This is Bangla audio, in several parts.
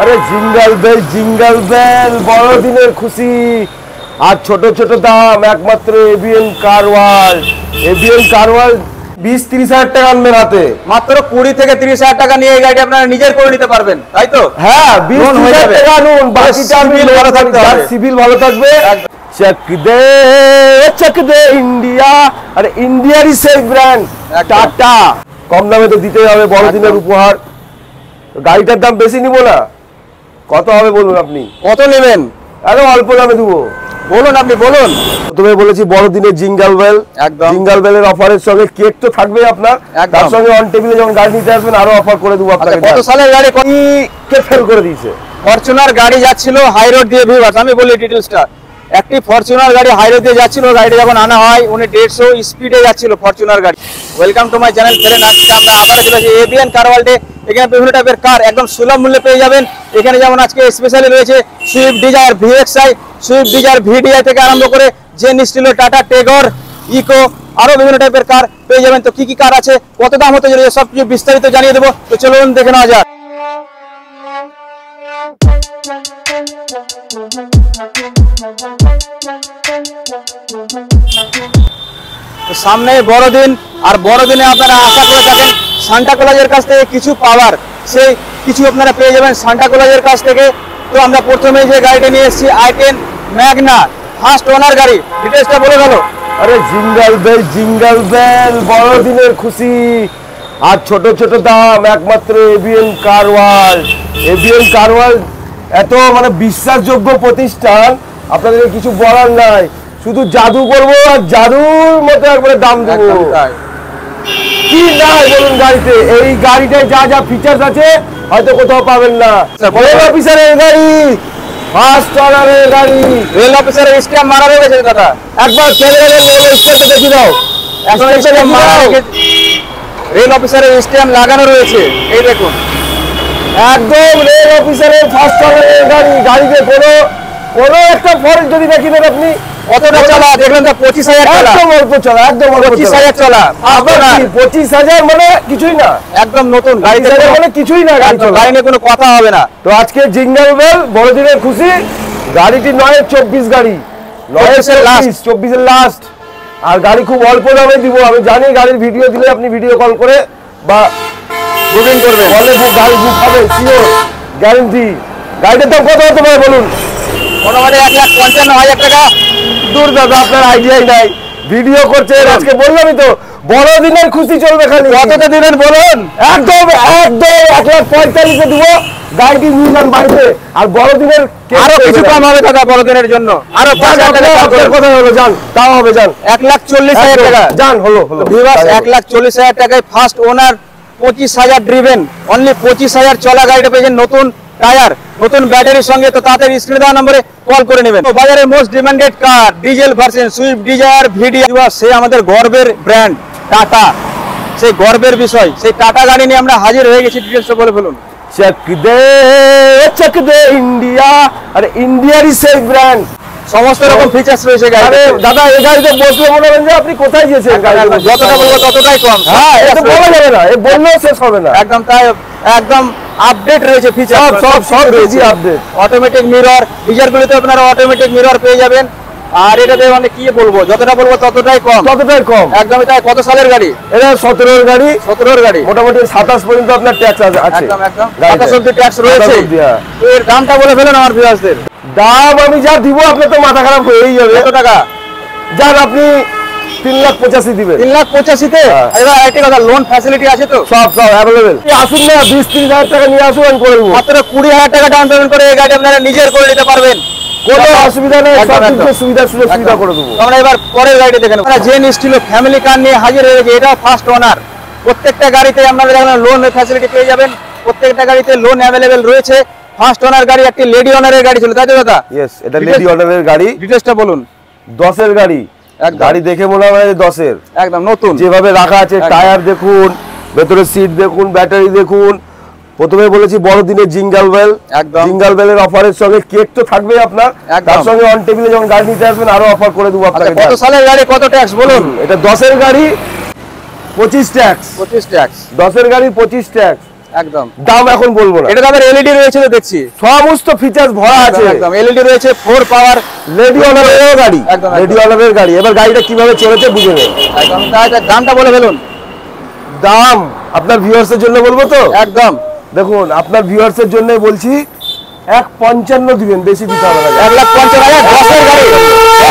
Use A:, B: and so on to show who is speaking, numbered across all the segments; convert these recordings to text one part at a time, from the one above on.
A: আরে জিঙ্গল বেল বড়দিনের খুশি আর ছোট ছোট দাম একমাত্র এবিএন কার ওয়ার্ল্ড। 20-30 হাজার টাকা আনবেন হাতে,
B: মাত্র 20 থেকে 30 হাজার টাকা নিয়ে এই গাড়ি আপনারা নিজের করে নিতে পারবেন, তাই তো?
A: হ্যাঁ, 20 হাজার টাকা আনুন, বাকিটা সিভিল ভালো থাকবে, সিভিল ভালো থাকবে। চেক দে ইন্ডিয়া, আরে ইন্ডিয়ারই সেই ব্র্যান্ড টাটা। কম দামে তো দিতেই হবে, বড়দিনের উপহার। গাড়িটার দাম বেশি নিব না, কত হবে বলুন আপনি?
B: কত নেবেন?
A: আরে অল্প দামে দেবো,
B: বলুন আপনি বলুন।
A: প্রথমে বলেছি বড়দিনের জিঙ্গল বেল, জিঙ্গল বেলের অফারের সঙ্গে কেক তো থাকবে আপনার, তার সঙ্গে অন টেবিলে যখন গাড়ি নিতে আসবেন আরো অফার করে দেবো আপনাকে।
B: কত সালের গাড়ি?
A: কে ফেল করে দিয়েছে?
B: ফরচুনার গাড়ি যাচ্ছিল হাই রোড দিয়ে, ভিউয়ার্স আমি বলি ডিটেইলসটা। একটি ফরচুনার গাড়ি হাই রোড দিয়ে যাচ্ছিল, গাড়িটা যখন আনা হয় উনি 150 স্পিডে যাচ্ছিল ফরচুনার গাড়ি। Welcome to my channel friend. আজকে আমরা আবার চলে আসি এবিএন কার ওয়ার্ল্ডে। এখানে বিভিন্ন টাইপের কার একদম সুলভ মূল্যে পেয়ে যাবেন। এখানে যেমন আজকে স্পেশালি রয়েছে Swift Dzire VXI, Swift Dzire VDI থেকে আরম্ভ করে জেন স্টিলো, টাটা টেগর, ইকো, আরো বিভিন্ন টাইপের কার পেয়ে যাবেন। তো কি কি কার আছে, কত দাম হতে চলেছে, সব কিছু বিস্তারিত জানিয়ে দেবো। তো চলুন দেখে নেওয়া যাক। সামনে বড়দিন, আর বড়দিনে আপনারা আশা করে থাকেন সান্টা ক্লজের কাছ থেকে কিছু পাওয়ার, সেই কিছু আপনারা পেয়ে যাবেন সান্টা ক্লজের কাছ থেকে। তো আমরা প্রথমে যে গাড়িটা নিয়ে এসেছি i10 ম্যাগনা, ফার্স্ট ওনার গাড়ি, ডিটেইলসটা বলে গেল।
A: আরে জিঙ্গল বেল বড়দিনের খুশি আর ছোট ছোট দাম একমাত্র এবিএন কার ওয়ার্ল্ড। এবিএন কার ওয়ার্ল্ড এত মানে বিশ্বাসযোগ্য প্রতিষ্ঠান, আপনাদের কিছু বলার নাই, শুধু জাদু করবো আর জাদুর মতো একবারে দাম দেবো। কি নাই বলুন গাড়িতে? এই গাড়িটায় যা যা ফিচার্স আছে হয়তো কোথাও পাবেন না। রেল অফিসারের গাড়ি, ফার্স্ট অনারের গাড়ি,
B: রেল অফিসারের স্ট্যাম্প মারা রয়ে গেছে দাদা,
A: একবার ক্যামেরা স্ট্যাম্পটা দেখে দাও।
B: রেল অফিসারের স্ট্যাম্প লাগানো রয়েছে, এই দেখুন
A: একদম রেল অফিসারের ফার্স্ট অনারের গাড়ি। গাড়িতে কোনো একটা ফরেস্ট যদি দেখি দেন আপনি,
B: কতটা চলা দেখলেন তো? 25,000 চলা,
A: একদম অল্প চলা, একদম
B: 25,000 চলা।
A: 25,000 মানে কিছুই না,
B: একদম নতুন গাড়ি
A: মানে কিছুই না,
B: গাড়ি নিয়ে কোনো কথা হবে না।
A: তো আজকে জিঙ্গল বেল বড়দিনের খুশি, গাড়িটি 9-24 গাড়ি, 9-24 লাস্ট। আর গাড়ি খুব অল্প দামে দিব। আমি জানি গাড়ির ভিডিও দিলে আপনি ভিডিও কল করে বা বুকিং করবেন, বলে গাড়ি বুক হবে শিওর, গ্যারেন্টি। গাড়িটার দাম কত হতে পারে বলুন?
B: মোটামুটি 1,55,000 টাকা।
A: দূর দাদা, আপনার আইডিয়াই নাই, ভিডিও করছেন আজকে। বললামই তো বড়দিনের খুশি চলবে খালি।
B: কতটা দিনের বলুন?
A: একদম 1,45,000 দিব গাড়িটি নিয়ে যান বাড়িতে। আর বড়দিনের
B: আরো কিছু কম হবে দাদা, বড়দিনের জন্য আরো 5,000 টাকা
A: কথা হলো, যান তাও হবে, যান
B: 1,40,000 টাকা,
A: যান হলো
B: 1,40,000 টাকায় ফার্স্ট ওনার 25,000 ড্রিভেন, অনলি 25,000 চলা গাড়িটা পেয়েছেন, নতুন টায়ার, নতুন ব্যাটারির সঙ্গে। তো তাড়াতাড়ি স্ক্রিনে দেওয়া নম্বরে কল করে নেবেন। বাজারের most demanded car diesel version Swift Dzire VDI, সেই আমাদের গর্বের ব্র্যান্ড টাটা, সেই গর্বের বিষয়, সেই টাটা গাড়ি নিয়ে আমরা হাজির হয়ে গেছি। ডিটেইলস বলে ফেলুন।
A: চেক দে ইন্ডিয়া, আরে ইন্ডিয়ারই সেই ব্র্যান্ড,
B: সমস্ত রকম ফিচার্স রয়েছে গাড়িতে।
A: দাদা এই গাড়িতে বসলে মনে হয় যে আপনি কোথায় গিয়েছেন।
B: যতটা বলবো ততটাই কম।
A: হ্যাঁ, এটা বলা যাবে না, এই বললেও শেষ হবে না।
B: একদম তাই, একদম আপডেট রয়েছে ফিচার,
A: সব রয়েছে আপডেট।
B: অটোমেটিক মিরর, ডিজারগুলিতে আপনারা অটোমেটিক মিরর পেয়ে যাবেন। আর এটাতে মানে কি বলবো, যতটা বলবো ততটাই কম, একদমই তাই। কত সালের গাড়ি?
A: এটা 17 গাড়ি,
B: 17 গাড়ি।
A: মোটামুটি 27 পর্যন্ত আপনার ট্যাক্স আছে।
B: একদম 27 অবধি ট্যাক্স রয়েছে। এর দামটা বলে ফেলেন আমার ভিউয়ার্সদের।
A: দাম আমি যা দিব আপনার তো মাথা খারাপ হয়েই যাবে।
B: কত টাকা?
A: যান আপনি 3,85,000 দিবেন।
B: 3,85,000 তে? এবার আরেকটা কথা, লোন ফ্যাসিলিটি আছে তো?
A: সব অ্যাভেলেবেল। আসুন না, 20-30 হাজার টাকা নিয়ে আসুন, আমি করে দেবো।
B: মাত্র 20,000 টাকা ডাউন পেমেন্ট করে এই গাড়ি আপনারা নিজের করে নিতে পারবেন,
A: কোনো অসুবিধা নেই, সব কিছু সুবিধা করে দেবো।
B: আমরা এবার পরের গাড়িটা দেখেন। আমরা জেন স্টিলো ফ্যামিলি কার নিয়ে হাজির হয়ে গেছি, এটাও ফার্স্ট ওনার। প্রত্যেকটা গাড়িতে আপনারা দেখেন লোন ফ্যাসিলিটি পেয়ে যাবেন, প্রত্যেকটা গাড়িতে লোন অ্যাভেলেবেল রয়েছে। ফার্স্ট ওনার গাড়ি, একটি লেডি ওনারের গাড়ি ছিল, তাই তো দাদা?
A: ইয়েস, এটা লেডি ওনারের গাড়ি।
B: ডিটেইলসটা বলুন।
A: 10-এর গাড়ি, গাড়ি দেখে মনে হয় 10-এর,
B: একদম নতুন
A: যেভাবে রাখা আছে। টায়ার দেখুন, ভেতরে সিট দেখুন, ব্যাটারি দেখুন। প্রথমে বলেছি বড়দিনের জিঙ্গল বেল, জিঙ্গল বেলের অফারের সঙ্গে কেক তো থাকবে আপনার, তার সঙ্গে অন টেবিলে যখন গাড়ি নিতে আসবেন আরো অফার করে দেবো আপনাকে।
B: কত সালের গাড়ি, কত ট্যাক্স বলুন?
A: এটা 10-এর গাড়ি, 25 ট্যাক্স।
B: 25 ট্যাক্স।
A: 10-এর গাড়ি 25 ট্যাক্স।
B: একদম
A: দাম এখন বলবো না।
B: এটা তো আবার এলইডি রয়েছে তো দেখছি,
A: সমস্ত ফিচার্স ভরা আছে।
B: একদম এলইডি রয়েছে, 4 পাওয়ার
A: রেডি অনারের গাড়ি,
B: একদম,
A: রেডি অনারের গাড়ি। এবার গাড়িটা কিভাবে চলেছে বুঝে নেন।
B: একদম। তাই দামটা বলে ফেলুন।
A: দাম আপনার ভিউয়ার্সের জন্য বলবো তো,
B: একদম
A: দেখুন আপনার ভিউয়ার্সের জন্য বলছি 1.55 দিবেন, বেশি দিতে হবে না।
B: 1,50,000 10 এর গাড়ি,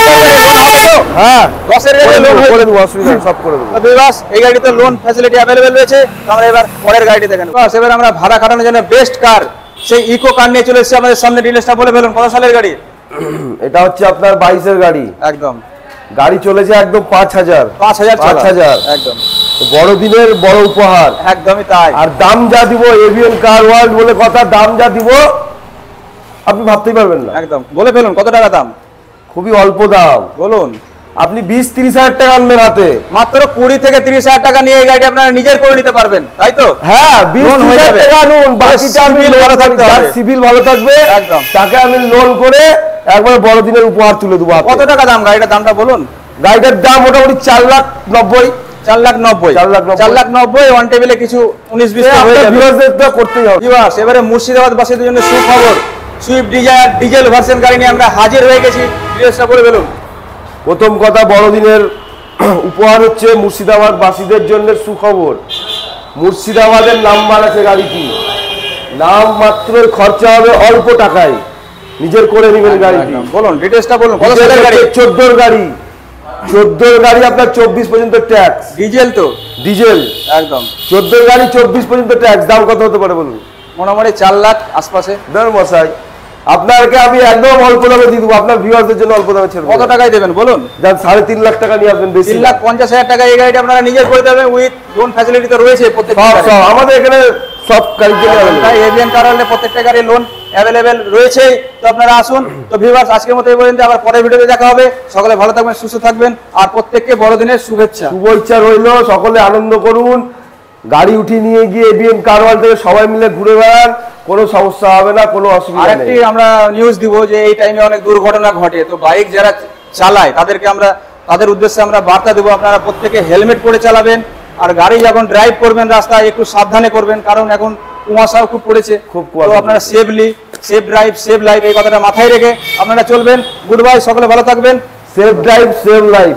B: 10 এর গাড়ি লোন হবে তো?
A: হ্যাঁ
B: 10 এর গাড়ি লোন
A: করে
B: হয়ে
A: দেবো, অসুবিধা নেই, সব করে দেবো।
B: তো বিবাস এই গাড়িতে লোন ফ্যাসিলিটি अवेलेबल রয়েছে। তো আমরা এবার পরের গাড়িটি দেখেন। বাস এবার আমরা ভাড়া খাটানোর জন্য বেস্ট কার সেই ইকো কার নিয়ে চলে এসেছি আমাদের সামনে। ডিটেইলসটা বলে ফেলুন, কত সালের গাড়ি?
A: এটা হচ্ছে আপনার 22 গাড়ি।
B: একদম
A: গাড়ি চলেছে একদম 5,000
B: 5,000 একদম
A: বড়দিনের বড় উপহার।
B: একদমই তাই।
A: আর দাম যা দিব, এভিএন কার ওয়ার্ল্ড বলে কথা, দাম যা দিব আপনি ভাবতেই পারবেন না।
B: একদম বলে ফেলুন, কত টাকা দাম?
A: খুবই অল্প দাম।
B: বলুন।
A: আপনি 20-30 হাজার টাকা আনবেন হাতে,
B: মাত্র 20 থেকে 30,000 টাকা নিয়ে এই গাড়ি আপনারা নিজের করে নিতে পারবেন, তাই তো?
A: হ্যাঁ 20-30 হাজার টাকা আনুন, বাকিটা আমি
B: সিভিল ভালো থাকতে হবে।
A: সিভিল ভালো থাকবে
B: একদম।
A: তাকে আমি লোন করে একবার বড়দিনের উপহার তুলে দেবো হাতে।
B: কত টাকা দাম গাড়িটার? দামটা বলুন।
A: গাড়িটার দাম মোটামুটি 4,90,000।
B: 4,90,000 4,90,000 ওয়ান টেবিলে কিছু 19-20 হয়ে যাবে।
A: ভিউয়ারদের তো করতেই হবে।
B: বিবাস এবারে মুর্শিদাবাদ বাসীদের জন্য সুখবর, সুইফট ডিজায়ার ডিজেল ভার্সন গাড়ি নিয়ে আমরা হাজির হয়ে গেছি। ডিটেইলসটা বলে ফেলুন।
A: প্রথম কথা, বড়দিনের উপহার হচ্ছে মুর্শিদাবাদ বাসীদের জন্য সুখবর। মুর্শিদাবাদের নাম্বার আছে গাড়িটি, নাম মাত্র খরচা হবে অল্প টাকায়, নিজের করে নেবেন গাড়িটি।
B: বলুন ডিটেইলসটা বলুন, কত সালের গাড়ি?
A: 14 গাড়ি, 14 গাড়ি আপনার 24 পর্যন্ত ট্যাক্স।
B: ডিজেল তো?
A: ডিজেল
B: একদম।
A: 14 গাড়ি 24 পর্যন্ত ট্যাক্স। দাম কত হতে পারে বলুন?
B: মোটামুটি 4 লাখ আশপাশে।
A: ধর মশাই, আপনাকে আমি একদম অল্প দামে দিয়ে দেবো, আপনার ভিউয়ারদের জন্য অল্প দামে ছেড়ে
B: কত টাকায় দেবেন বলুন?
A: যান 3.5 লাখ টাকা নিয়ে আসবেন, বেশি
B: 3,50,000 টাকা এই গাড়িটা আপনারা নিজের করে দেবেন উইথ লোন ফ্যাসিলিটি তো রয়েছে প্রত্যেকটা
A: সব
B: গাড়ি।
A: সব আমাদের এখানে সব গাড়ির জন্য available।
B: তাই এভিএন কার ওয়ার্ল্ডে প্রত্যেকটা গাড়ি লোন অ্যাভেলেবেল রয়েছে। তো আপনারা আসুন। তো ভিউয়ার্স আজকের মতো এই পর্যন্ত, আবার পরের ভিডিওতে দেখা হবে। সকলে ভালো থাকবেন, সুস্থ থাকবেন, আর প্রত্যেককে বড়দিনের শুভেচ্ছা।
A: শুভ ইচ্ছা রইল, সকলে আনন্দ করুন। গাড়ি উঠিয়ে নিয়ে গিয়ে এবিএম কার ওয়ার্ল্ড থেকে সবাই মিলে ঘুরে বেড়ান, কোনো সমস্যা হবে না, কোনো অসুবিধা
B: আরেকটি
A: নেই।
B: আমরা নিউজ দিব যে এই টাইমে অনেক দুর্ঘটনা ঘটে, তো বাইক যারা চালায় তাদের উদ্দেশ্যে আমরা বার্তা দেবো, আপনারা প্রত্যেকে হেলমেট পরে চালাবেন। আর গাড়ি যখন ড্রাইভ করবেন রাস্তায় একটু সাবধানে করবেন, কারণ এখন কুয়াশাও খুব পড়েছে।
A: খুব
B: তো
A: কুয়াশা।
B: আপনারা সেফ ড্রাইভ সেভ লাইফ এই কথাটা মাথায় রেখে আপনারা চলবেন। গুড বাই, সকলে ভালো থাকবেন।
A: Safe drive save life.